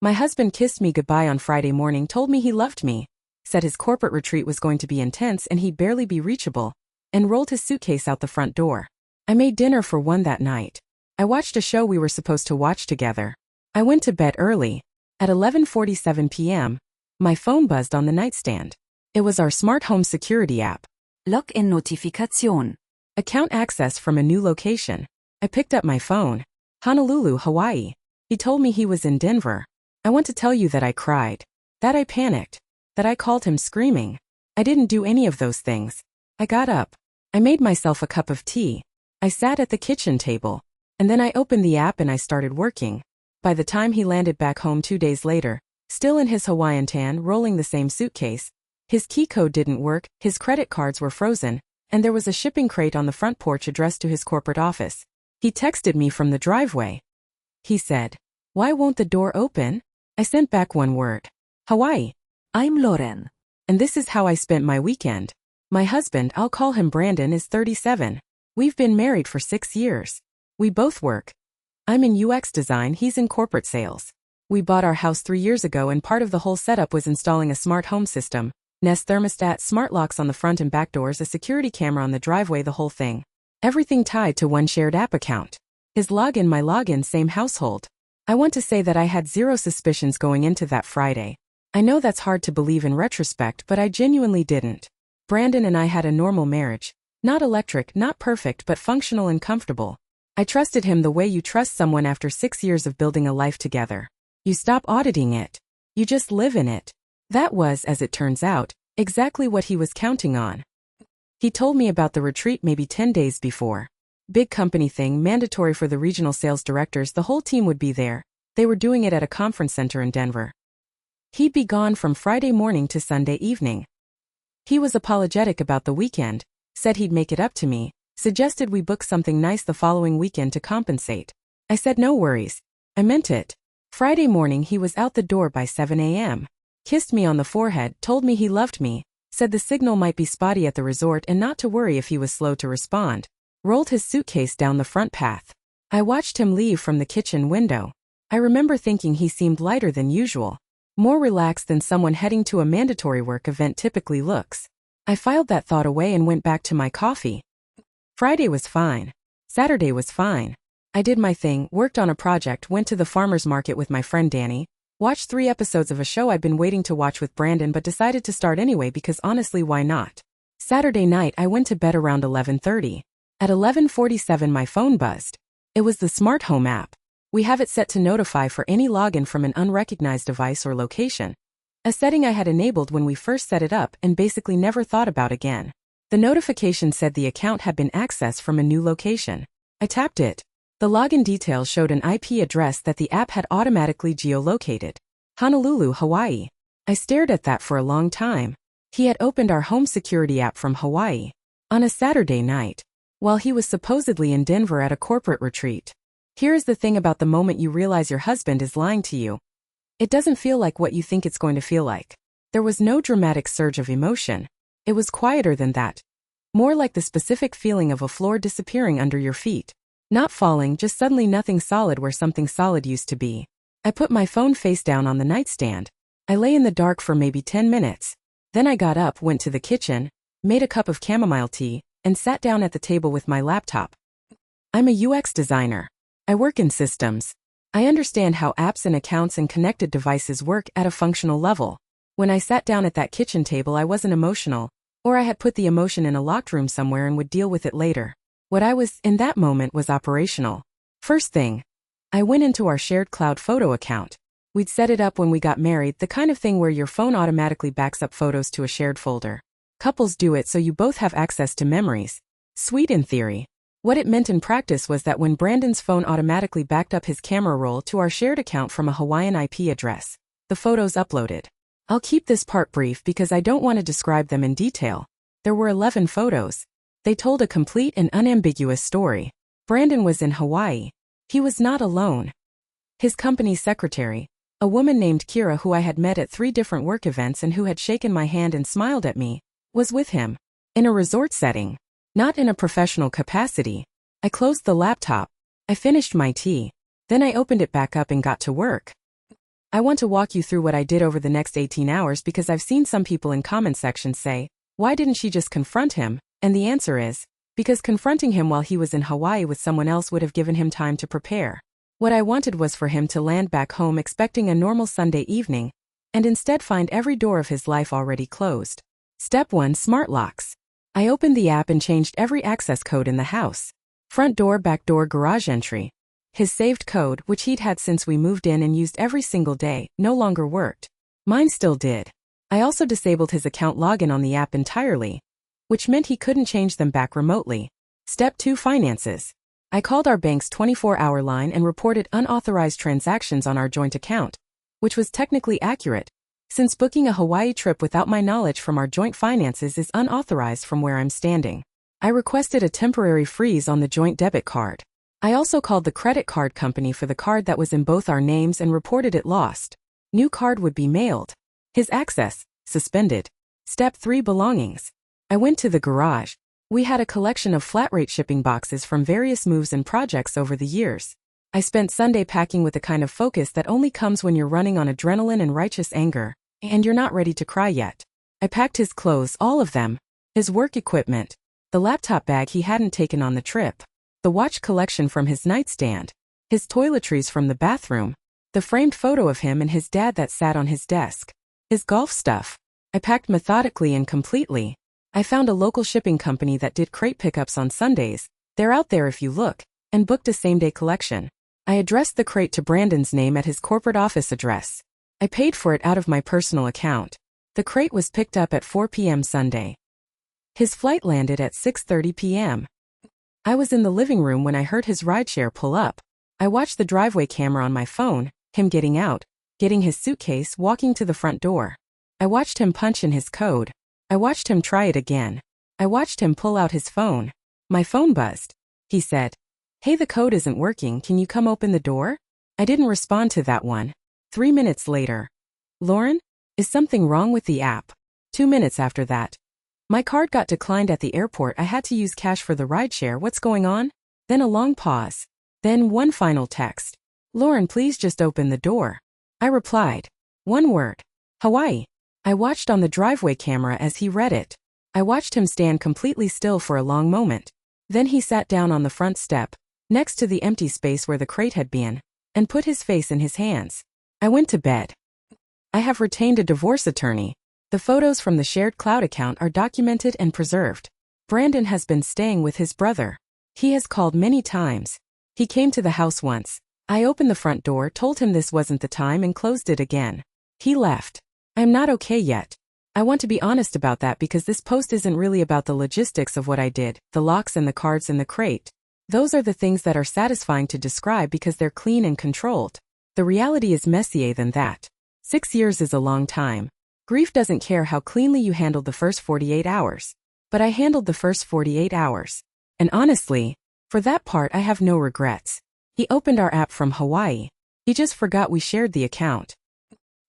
My husband kissed me goodbye on Friday morning, told me he loved me, said his corporate retreat was going to be intense and he'd barely be reachable, and rolled his suitcase out the front door. I made dinner for one that night. I watched a show we were supposed to watch together. I went to bed early. At 11:47 p.m., my phone buzzed on the nightstand. It was our smart home security app. Login-Notifikation. Account access from a new location. I picked up my phone. Honolulu, Hawaii. He told me he was in Denver. I want to tell you that I cried. That I panicked. That I called him screaming. I didn't do any of those things. I got up. I made myself a cup of tea. I sat at the kitchen table. And then I opened the app and I started working. By the time he landed back home 2 days later, still in his Hawaiian tan, rolling the same suitcase, his key code didn't work, his credit cards were frozen, and there was a shipping crate on the front porch addressed to his corporate office. He texted me from the driveway. He said, "Why won't the door open?" I sent back one word. Hawaii. I'm Lauren. And this is how I spent my weekend. My husband, I'll call him Brandon, is 37. We've been married for 6 years. We both work. I'm in UX design, he's in corporate sales. We bought our house 3 years ago and part of the whole setup was installing a smart home system, Nest thermostat, smart locks on the front and back doors, a security camera on the driveway, the whole thing. Everything tied to one shared app account. His login, my login, same household. I want to say that I had zero suspicions going into that Friday. I know that's hard to believe in retrospect, but I genuinely didn't. Brandon and I had a normal marriage. Not electric, not perfect, but functional and comfortable. I trusted him the way you trust someone after 6 years of building a life together. You stop auditing it. You just live in it. That was, as it turns out, exactly what he was counting on. He told me about the retreat maybe 10 days before. Big company thing, mandatory for the regional sales directors, the whole team would be there. They were doing it at a conference center in Denver. He'd be gone from Friday morning to Sunday evening. He was apologetic about the weekend, said he'd make it up to me, suggested we book something nice the following weekend to compensate. I said no worries. I meant it. Friday morning he was out the door by 7 a.m. Kissed me on the forehead, told me he loved me, said the signal might be spotty at the resort and not to worry if he was slow to respond. Rolled his suitcase down the front path. I watched him leave from the kitchen window. I remember thinking he seemed lighter than usual. More relaxed than someone heading to a mandatory work event typically looks. I filed that thought away and went back to my coffee. Friday was fine. Saturday was fine. I did my thing, worked on a project, went to the farmer's market with my friend Danny, watched 3 episodes of a show I'd been waiting to watch with Brandon but decided to start anyway because honestly, why not? Saturday night I went to bed around 11:30. At 11:47 my phone buzzed. It was the smart home app. We have it set to notify for any login from an unrecognized device or location. A setting I had enabled when we first set it up and basically never thought about again. The notification said the account had been accessed from a new location. I tapped it. The login details showed an IP address that the app had automatically geolocated. Honolulu, Hawaii. I stared at that for a long time. He had opened our home security app from Hawaii. On a Saturday night. While he was supposedly in Denver at a corporate retreat. Here's the thing about the moment you realize your husband is lying to you. It doesn't feel like what you think it's going to feel like. There was no dramatic surge of emotion. It was quieter than that. More like the specific feeling of a floor disappearing under your feet. Not falling, just suddenly nothing solid where something solid used to be. I put my phone face down on the nightstand. I lay in the dark for maybe 10 minutes. Then I got up, went to the kitchen, made a cup of chamomile tea, and sat down at the table with my laptop. I'm a UX designer. I work in systems. I understand how apps and accounts and connected devices work at a functional level. When I sat down at that kitchen table I wasn't emotional, or I had put the emotion in a locked room somewhere and would deal with it later. What I was in that moment was operational. First thing, I went into our shared cloud photo account. We'd set it up when we got married, the kind of thing where your phone automatically backs up photos to a shared folder. Couples do it so you both have access to memories. Sweet in theory. What it meant in practice was that when Brandon's phone automatically backed up his camera roll to our shared account from a Hawaiian IP address, the photos uploaded. I'll keep this part brief because I don't want to describe them in detail. There were 11 photos. They told a complete and unambiguous story. Brandon was in Hawaii. He was not alone. His company's secretary, a woman named Kira who I had met at 3 different work events and who had shaken my hand and smiled at me, was with him. In a resort setting. Not in a professional capacity. I closed the laptop. I finished my tea. Then I opened it back up and got to work. I want to walk you through what I did over the next 18 hours because I've seen some people in comment sections say, why didn't she just confront him? And the answer is, because confronting him while he was in Hawaii with someone else would have given him time to prepare. What I wanted was for him to land back home expecting a normal Sunday evening, and instead find every door of his life already closed. Step 1. Smart locks. I opened the app and changed every access code in the house. Front door, back door, garage entry. His saved code, which he'd had since we moved in and used every single day, no longer worked. Mine still did. I also disabled his account login on the app entirely, which meant he couldn't change them back remotely. Step 2. Finances. I called our bank's 24-hour line and reported unauthorized transactions on our joint account, which was technically accurate, since booking a Hawaii trip without my knowledge from our joint finances is unauthorized from where I'm standing. I requested a temporary freeze on the joint debit card. I also called the credit card company for the card that was in both our names and reported it lost. New card would be mailed. His access, suspended. Step 3. Belongings. I went to the garage. We had a collection of flat-rate shipping boxes from various moves and projects over the years. I spent Sunday packing with the kind of focus that only comes when you're running on adrenaline and righteous anger, and you're not ready to cry yet. I packed his clothes, all of them, his work equipment, the laptop bag he hadn't taken on the trip, the watch collection from his nightstand, his toiletries from the bathroom, the framed photo of him and his dad that sat on his desk, his golf stuff. I packed methodically and completely. I found a local shipping company that did crate pickups on Sundays, they're out there if you look, and booked a same-day collection. I addressed the crate to Brandon's name at his corporate office address. I paid for it out of my personal account. The crate was picked up at 4 p.m. Sunday. His flight landed at 6:30 p.m. I was in the living room when I heard his rideshare pull up. I watched the driveway camera on my phone, him getting out, getting his suitcase, walking to the front door. I watched him punch in his code. I watched him try it again. I watched him pull out his phone. My phone buzzed. He said, "Hey, the code isn't working, can you come open the door?" I didn't respond to that one. 3 minutes later. "Lauren, is something wrong with the app?" 2 minutes after that. "My card got declined at the airport, I had to use cash for the rideshare, what's going on?" Then a long pause. Then one final text. "Lauren, please just open the door." I replied. One word. Hawaii. I watched on the driveway camera as he read it. I watched him stand completely still for a long moment. Then he sat down on the front step, next to the empty space where the crate had been, and put his face in his hands. I went to bed. I have retained a divorce attorney. The photos from the shared cloud account are documented and preserved. Brandon has been staying with his brother. He has called many times. He came to the house once. I opened the front door, told him this wasn't the time, and closed it again. He left. I'm not okay yet. I want to be honest about that because this post isn't really about the logistics of what I did, the locks and the cards in the crate. Those are the things that are satisfying to describe because they're clean and controlled. The reality is messier than that. 6 years is a long time. Grief doesn't care how cleanly you handled the first 48 hours. But I handled the first 48 hours. And honestly, for that part I have no regrets. He opened our app from Hawaii. He just forgot we shared the account.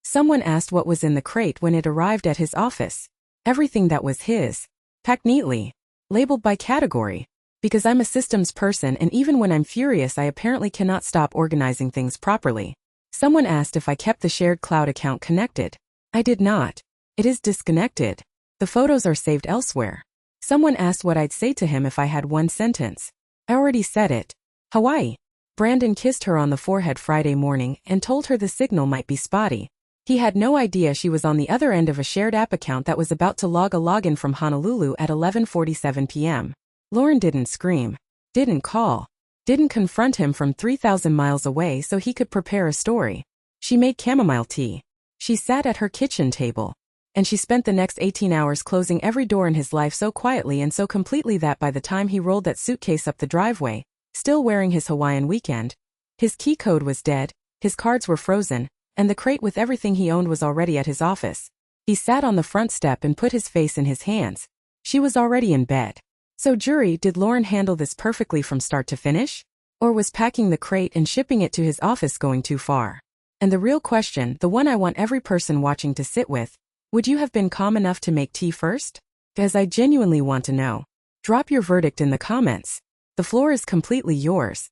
Someone asked what was in the crate when it arrived at his office. Everything that was his. Packed neatly. Labeled by category. Because I'm a systems person and even when I'm furious I apparently cannot stop organizing things properly. Someone asked if I kept the shared cloud account connected. I did not. It is disconnected. The photos are saved elsewhere. Someone asked what I'd say to him if I had one sentence. I already said it. Hawaii. Brandon kissed her on the forehead Friday morning and told her the signal might be spotty. He had no idea she was on the other end of a shared app account that was about to log a login from Honolulu at 11:47 p.m. Lauren didn't scream, didn't call, didn't confront him from 3,000 miles away so he could prepare a story. She made chamomile tea. She sat at her kitchen table. And she spent the next 18 hours closing every door in his life so quietly and so completely that by the time he rolled that suitcase up the driveway, still wearing his Hawaiian weekend, his key code was dead, his cards were frozen, and the crate with everything he owned was already at his office. He sat on the front step and put his face in his hands. She was already in bed. So jury, did Lauren handle this perfectly from start to finish? Or was packing the crate and shipping it to his office going too far? And the real question, the one I want every person watching to sit with, would you have been calm enough to make tea first? Because I genuinely want to know. Drop your verdict in the comments. The floor is completely yours.